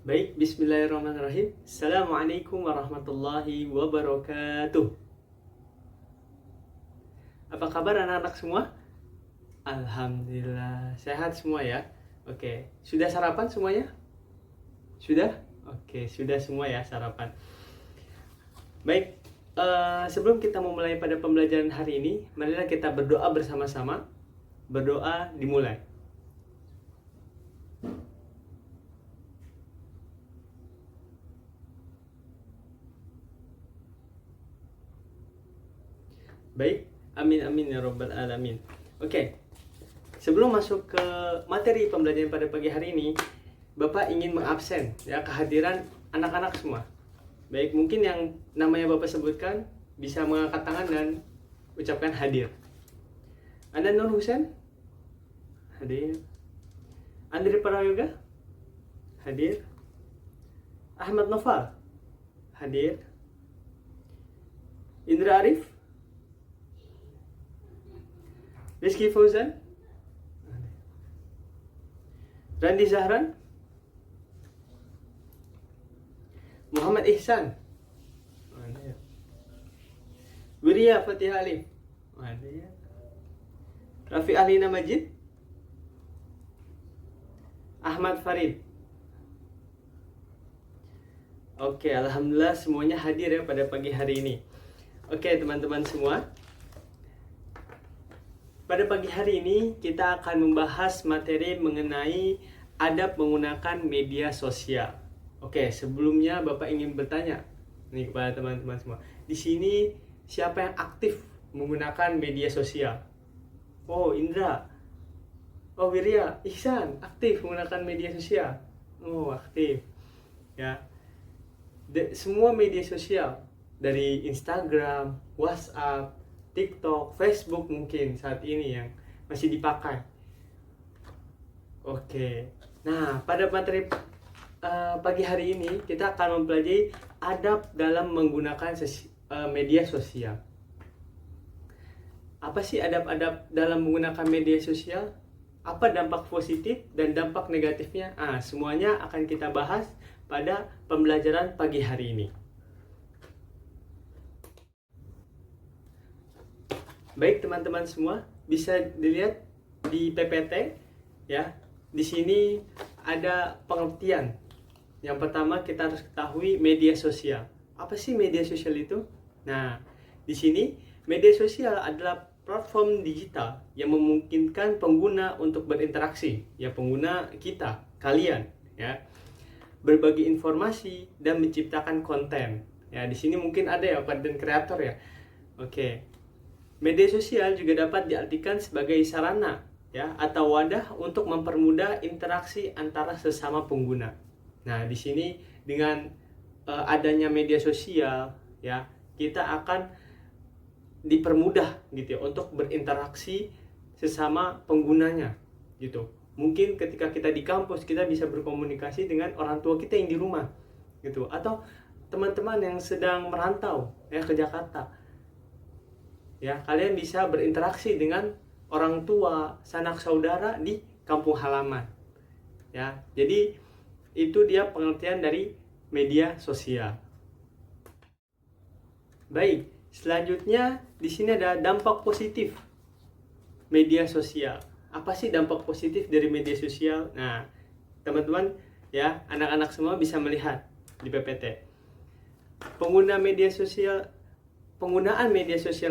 Baik, bismillahirrahmanirrahim. Assalamualaikum warahmatullahi wabarakatuh. Apa kabar anak-anak semua? Alhamdulillah, sehat semua ya. Oke, sudah sarapan semuanya? Sudah? Oke, sudah semua ya sarapan. Baik, sebelum kita memulai pada pembelajaran hari ini, marilah kita berdoa bersama-sama. Berdoa dimulai. Baik, amin amin ya robbal alamin. Oke, sebelum masuk ke materi pembelajaran pada pagi hari ini, Bapak ingin mengabsen ya kehadiran anak-anak semua. Baik, mungkin yang namanya Bapak sebutkan bisa mengangkat tangan dan ucapkan hadir. Anda Nur Husen? Hadir. Andri Prayoga? Hadir. Ahmad Noval? Hadir. Indra Arif? Rizky Fauzan? Randi Zahran? Muhammad Ihsan? Wirya Fatih Alif? Rafi Alina Majid? Ahmad Farid? Oke, alhamdulillah semuanya hadir ya pada pagi hari ini. Oke teman-teman semua, pada pagi hari ini kita akan membahas materi mengenai adab menggunakan media sosial. Oke, sebelumnya Bapak ingin bertanya nih kepada teman-teman semua. Di sini siapa yang aktif menggunakan media sosial? Oh, Indra. Oh, Wirya, Ihsan aktif menggunakan media sosial. Oh, aktif. Ya. Semua media sosial dari Instagram, WhatsApp, TikTok, Facebook mungkin saat ini yang masih dipakai. Oke, nah pada materi pagi hari ini kita akan mempelajari adab dalam menggunakan media sosial. Apa sih adab-adab dalam menggunakan media sosial? Apa dampak positif dan dampak negatifnya? Semuanya akan kita bahas pada pembelajaran pagi hari ini. Baik teman-teman semua, bisa dilihat di PPT ya. Di sini ada pengertian. Yang pertama kita harus ketahui media sosial. Apa sih media sosial itu? Nah, di sini media sosial adalah platform digital yang memungkinkan pengguna untuk berinteraksi, ya pengguna kita, kalian, ya, berbagi informasi dan menciptakan konten. Ya, di sini mungkin ada ya konten kreator ya. Oke. Media sosial juga dapat diartikan sebagai sarana ya atau wadah untuk mempermudah interaksi antara sesama pengguna. Nah, di sini dengan adanya media sosial ya, kita akan dipermudah gitu ya untuk berinteraksi sesama penggunanya gitu. Mungkin ketika kita di kampus kita bisa berkomunikasi dengan orang tua kita yang di rumah gitu, atau teman-teman yang sedang merantau ya ke Jakarta. Ya, kalian bisa berinteraksi dengan orang tua, sanak saudara di kampung halaman. Ya, jadi itu dia pengertian dari media sosial. Baik, selanjutnya di sini ada dampak positif media sosial. Apa sih dampak positif dari media sosial? Nah, teman-teman ya, anak-anak semua bisa melihat di PPT. Penggunaan media sosial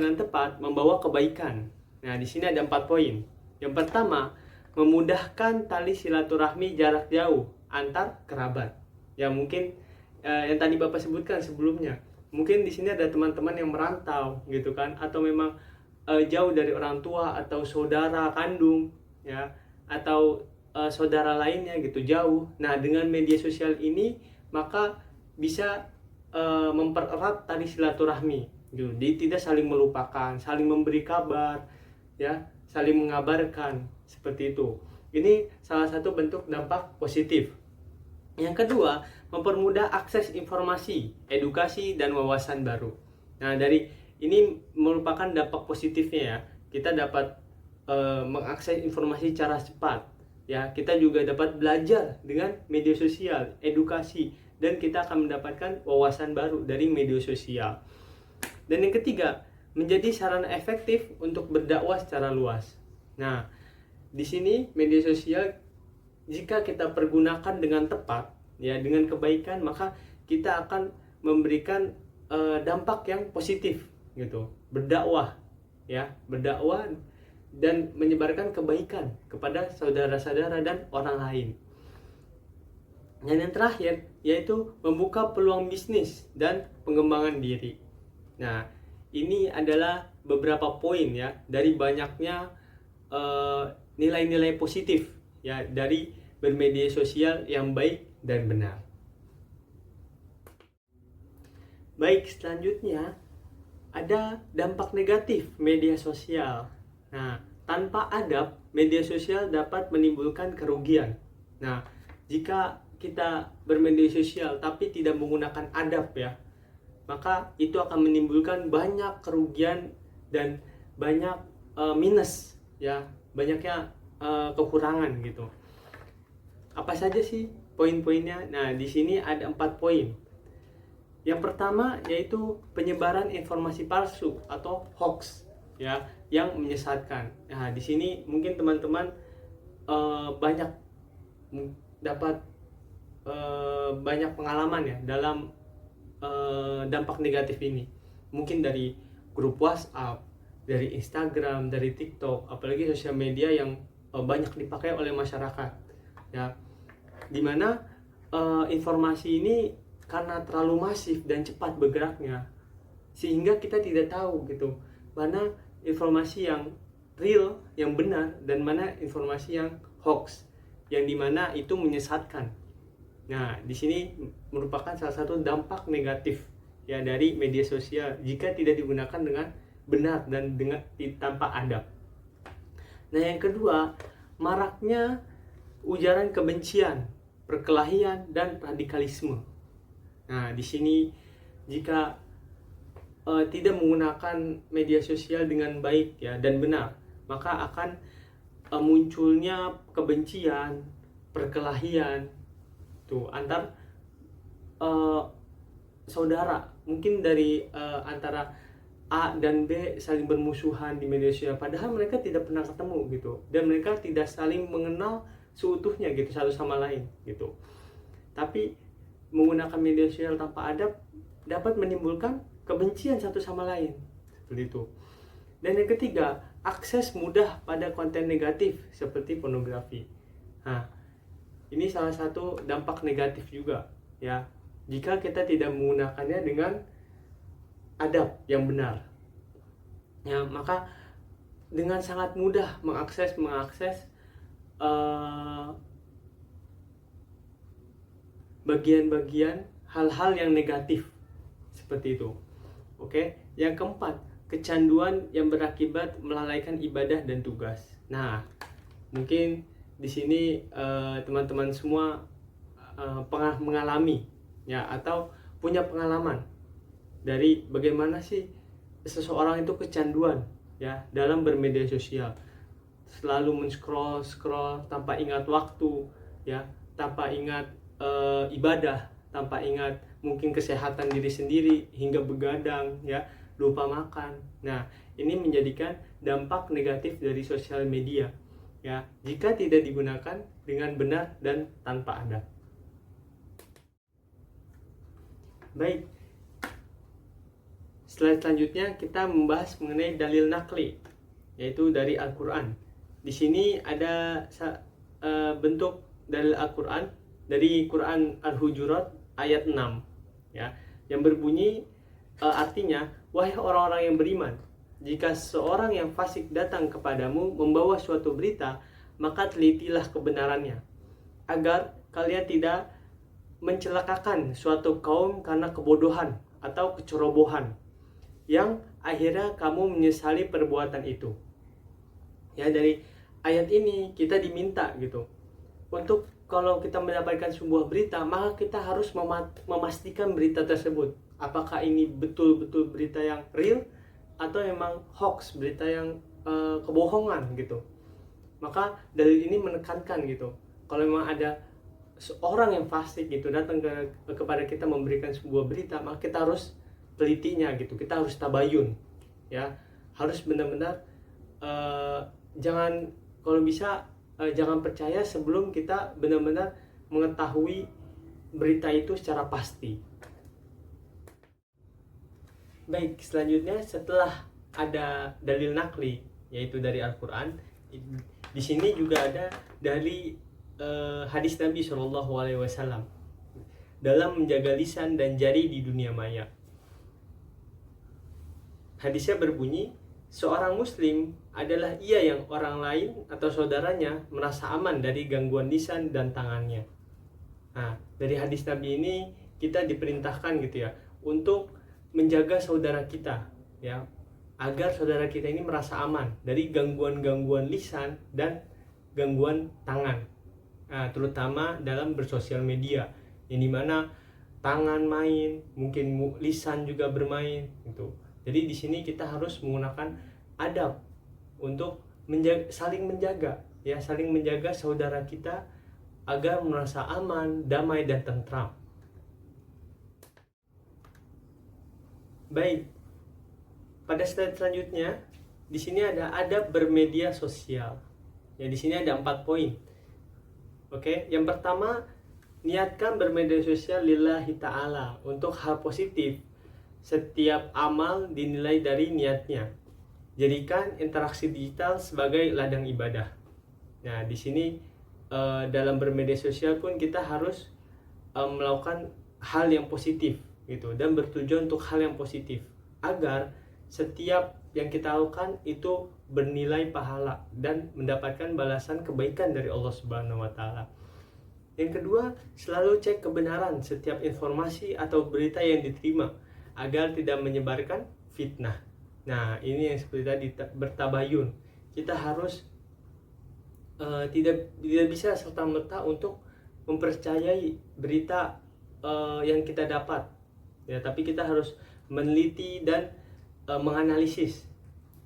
yang tepat membawa kebaikan. Nah, di sini ada 4 poin. Yang pertama, memudahkan tali silaturahmi jarak jauh antar kerabat. Ya, mungkin yang tadi Bapak sebutkan sebelumnya. Mungkin di sini ada teman-teman yang merantau gitu kan, atau memang jauh dari orang tua atau saudara kandung ya, atau saudara lainnya gitu jauh. Nah, dengan media sosial ini maka bisa mempererat tali silaturahmi. Jadi tidak saling melupakan, saling memberi kabar, ya, saling mengabarkan seperti itu. Ini salah satu bentuk dampak positif. Yang kedua, mempermudah akses informasi, edukasi dan wawasan baru. Nah, dari ini merupakan dampak positifnya ya. Kita dapat mengakses informasi secara cepat, Ya, kita juga dapat belajar dengan media sosial, edukasi, dan kita akan mendapatkan wawasan baru dari media sosial. Dan yang ketiga, menjadi sarana efektif untuk berdakwah secara luas. Nah, di sini media sosial jika kita pergunakan dengan tepat, ya dengan kebaikan, maka kita akan memberikan dampak yang positif gitu. Berdakwah, ya, berdakwah dan menyebarkan kebaikan kepada saudara-saudara dan orang lain. Dan yang terakhir yaitu membuka peluang bisnis dan pengembangan diri. Nah, ini adalah beberapa poin ya dari banyaknya nilai-nilai positif ya dari bermedia sosial yang baik dan benar. Baik, selanjutnya ada dampak negatif media sosial. Nah, tanpa adab, media sosial dapat menimbulkan kerugian. Nah, jika kita bermedia sosial tapi tidak menggunakan adab ya, maka itu akan menimbulkan banyak kerugian dan banyak minus ya, banyaknya kekurangan gitu. Apa saja sih poin-poinnya? Nah, di sini ada 4 poin. Yang pertama yaitu penyebaran informasi palsu atau hoax ya yang menyesatkan. Nah, di sini mungkin teman-teman banyak dapat banyak pengalaman ya dalam dampak negatif ini. Mungkin dari grup WhatsApp, dari Instagram, dari TikTok, apalagi sosial media yang banyak dipakai oleh masyarakat. Ya, dimana informasi ini karena terlalu masif dan cepat bergeraknya, sehingga kita tidak tahu gitu mana informasi yang real, yang benar, dan mana informasi yang hoax, yang dimana itu menyesatkan. Nah, di sini merupakan salah satu dampak negatif ya dari media sosial jika tidak digunakan dengan benar dan dengan tanpa adab. Nah, yang kedua, maraknya ujaran kebencian, perkelahian, dan radikalisme. Nah, di sini jika tidak menggunakan media sosial dengan baik ya dan benar, maka akan munculnya kebencian, perkelahian tuh antar saudara, mungkin dari antara A dan B saling bermusuhan di media sosial, padahal mereka tidak pernah ketemu gitu, dan mereka tidak saling mengenal seutuhnya gitu satu sama lain gitu. Tapi menggunakan media sosial tanpa adab dapat menimbulkan kebencian satu sama lain seperti itu. Dan yang ketiga, akses mudah pada konten negatif seperti pornografi. Nah, ini salah satu dampak negatif juga ya jika kita tidak menggunakannya dengan adab yang benar. Ya, maka dengan sangat mudah mengakses bagian-bagian hal-hal yang negatif seperti itu. Oke, yang keempat, kecanduan yang berakibat melalaikan ibadah dan tugas. Nah, mungkin di sini teman-teman semua pernah mengalami ya atau punya pengalaman dari bagaimana sih seseorang itu kecanduan ya dalam bermedia sosial, selalu men-scroll tanpa ingat waktu ya, tanpa ingat ibadah, tanpa ingat mungkin kesehatan diri sendiri, hingga begadang ya, lupa makan. Nah, ini menjadikan dampak negatif dari sosial media ya jika tidak digunakan dengan benar dan tanpa adab. Baik, slide selanjutnya kita membahas mengenai dalil nakli, yaitu dari Al-Quran. Di sini ada bentuk dalil Al-Quran dari Quran Al-Hujurat ayat 6 ya, yang berbunyi artinya, wahai orang-orang yang beriman, jika seorang yang fasik datang kepadamu membawa suatu berita, maka telitilah kebenarannya, agar kalian tidak mencelakakan suatu kaum karena kebodohan atau kecerobohan, yang akhirnya kamu menyesali perbuatan itu. Ya, dari ayat ini kita diminta gitu untuk kalau kita mendapatkan sebuah berita, maka kita harus memastikan berita tersebut apakah ini betul-betul berita yang real atau memang hoax, berita yang kebohongan gitu. Maka dalil ini menekankan gitu, kalau memang ada seorang yang fasik gitu datang kepada kita memberikan sebuah berita, maka kita harus telitinya gitu, kita harus tabayun ya, harus benar-benar jangan, kalau bisa jangan percaya sebelum kita benar-benar mengetahui berita itu secara pasti. Baik, selanjutnya setelah ada dalil nakli yaitu dari Al-Quran, di sini juga ada dari hadis Nabi SAW dalam menjaga lisan dan jari di dunia maya. Hadisnya berbunyi, seorang muslim adalah ia yang orang lain atau saudaranya merasa aman dari gangguan lisan dan tangannya. Nah, dari hadis Nabi ini kita diperintahkan gitu ya untuk menjaga saudara kita ya, agar saudara kita ini merasa aman dari gangguan-gangguan lisan dan gangguan tangan. Nah, terutama dalam bersosial media, yang dimana tangan main, mungkin lisan juga bermain gitu. Jadi di sini kita harus menggunakan adab untuk saling menjaga ya, saling menjaga saudara kita agar merasa aman, damai dan tentram. Baik, pada slide selanjutnya di sini ada adab bermedia sosial. Ya, di sini ada 4 poin. Oke, yang pertama, niatkan bermedia sosial lillahi ta'ala, untuk hal positif. Setiap amal dinilai dari niatnya. Jadikan interaksi digital sebagai ladang ibadah. Nah, di sini dalam bermedia sosial pun kita harus melakukan hal yang positif gitu, dan bertujuan untuk hal yang positif agar setiap yang kita lakukan itu bernilai pahala dan mendapatkan balasan kebaikan dari Allah Subhanahu wa taala. Yang kedua, selalu cek kebenaran setiap informasi atau berita yang diterima agar tidak menyebarkan fitnah. Nah, ini yang seperti tadi, bertabayun. Kita harus tidak bisa serta-merta untuk mempercayai berita yang kita dapat. Ya, tapi kita harus meneliti dan menganalisis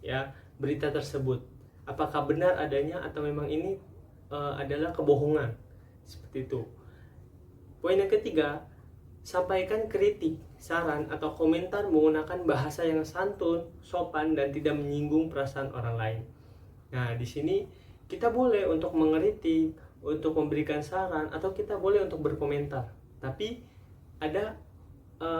ya berita tersebut. Apakah benar adanya atau memang ini adalah kebohongan. Seperti itu. Poin yang ketiga, sampaikan kritik, saran, atau komentar menggunakan bahasa yang santun, sopan, dan tidak menyinggung perasaan orang lain. Nah, di sini kita boleh untuk mengkritik, untuk memberikan saran, atau kita boleh untuk berkomentar. Tapi ada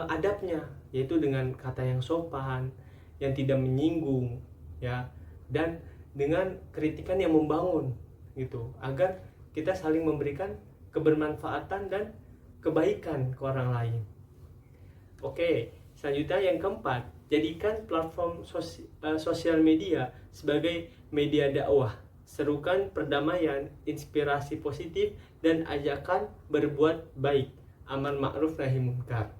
adabnya, yaitu dengan kata yang sopan, yang tidak menyinggung, ya, dan dengan kritikan yang membangun, gitu, agar kita saling memberikan kebermanfaatan dan kebaikan ke orang lain. Oke, selanjutnya yang keempat, jadikan platform sosial media sebagai media dakwah. Serukan perdamaian, inspirasi positif, dan ajakan berbuat baik, amar ma'ruf nahi munkar.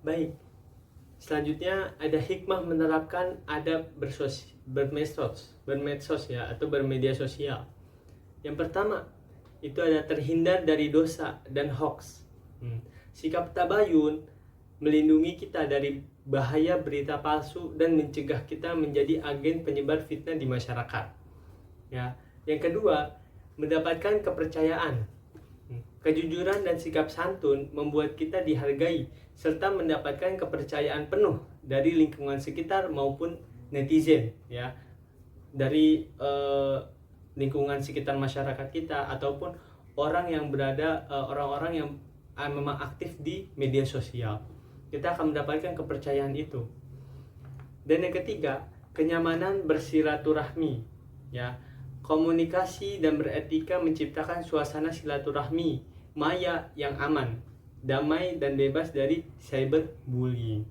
Baik, selanjutnya ada hikmah menerapkan adab bermedsos ya, atau bermedia sosial. Yang pertama, itu ada terhindar dari dosa dan hoax. Sikap tabayun melindungi kita dari bahaya berita palsu dan mencegah kita menjadi agen penyebar fitnah di masyarakat. Ya, yang kedua, mendapatkan kepercayaan. Kejujuran dan sikap santun membuat kita dihargai serta mendapatkan kepercayaan penuh dari lingkungan sekitar maupun netizen ya, dari lingkungan sekitar masyarakat kita ataupun orang yang berada orang-orang yang memang aktif di media sosial. Kita akan mendapatkan kepercayaan itu. Dan yang ketiga, kenyamanan bersilaturahmi ya. Komunikasi dan beretika menciptakan suasana silaturahmi maya yang aman, damai, dan bebas dari cyberbullying.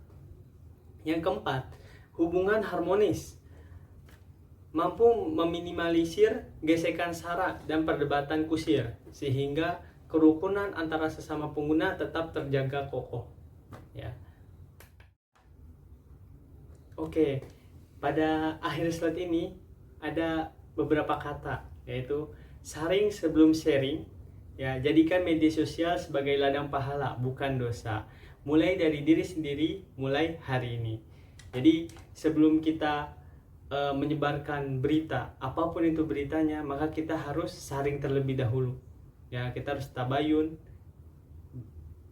Yang keempat, hubungan harmonis, mampu meminimalisir gesekan sara dan perdebatan kusir, sehingga kerukunan antara sesama pengguna tetap terjaga kokoh. Ya. Oke, pada akhir slide ini ada beberapa kata, yaitu saring sebelum sharing. Ya, jadikan media sosial sebagai ladang pahala, bukan dosa. Mulai dari diri sendiri, mulai hari ini. Jadi sebelum kita menyebarkan berita, apapun itu beritanya, maka kita harus saring terlebih dahulu. Ya, kita harus tabayun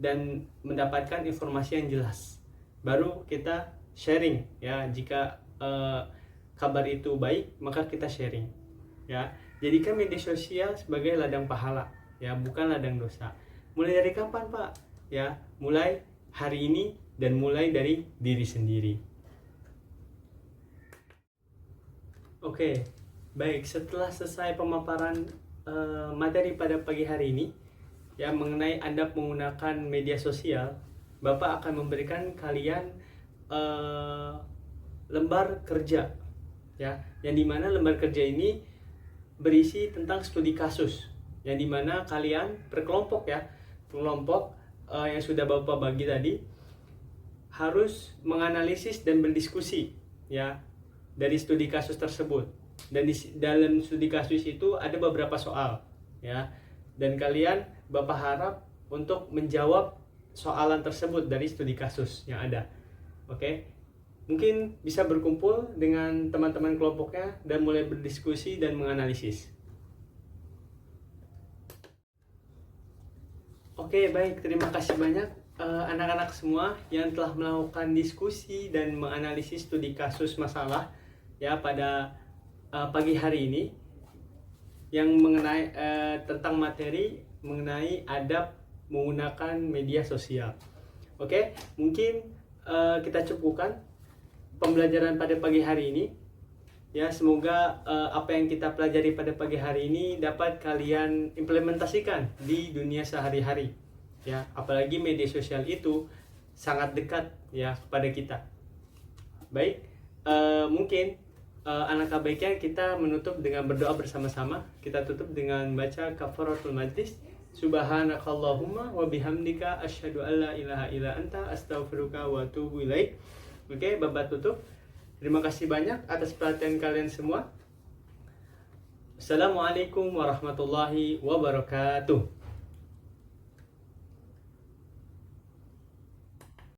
dan mendapatkan informasi yang jelas. Baru kita sharing. Ya, jika kabar itu baik, maka kita sharing. Ya, jadikan media sosial sebagai ladang pahala, ya, bukan ladang dosa. Mulai dari kapan, Pak? Ya, mulai hari ini dan mulai dari diri sendiri. Oke, baik. Setelah selesai pemaparan materi pada pagi hari ini, ya, mengenai adab menggunakan media sosial, Bapak akan memberikan kalian lembar kerja, ya, yang dimana lembar kerja ini berisi tentang studi kasus, yang dimana kalian berkelompok, ya, kelompok yang sudah Bapak bagi tadi harus menganalisis dan berdiskusi, ya, dari studi kasus tersebut. Dan di dalam studi kasus itu ada beberapa soal, ya, dan kalian Bapak harap untuk menjawab soalan tersebut dari studi kasus yang ada. Oke, mungkin bisa berkumpul dengan teman-teman kelompoknya dan mulai berdiskusi dan menganalisis. Oke, baik, terima kasih banyak anak-anak semua yang telah melakukan diskusi dan menganalisis studi kasus masalah, ya, pada pagi hari ini yang mengenai tentang materi mengenai adab menggunakan media sosial. Oke, mungkin kita cukupkan pembelajaran pada pagi hari ini. Ya, semoga apa yang kita pelajari pada pagi hari ini dapat kalian implementasikan di dunia sehari-hari. Ya, apalagi media sosial itu sangat dekat, ya, kepada kita. Baik, mungkin alangkah baiknya kita menutup dengan berdoa bersama-sama. Kita tutup dengan baca kafaratul majlis. Subhanakallahumma wa bihamdika asyhadu an la ilaha illa anta astaghfiruka wa atubu ilaik. Oke, Bapak tutup. Terima kasih banyak atas perhatian kalian semua. Assalamualaikum warahmatullahi wabarakatuh.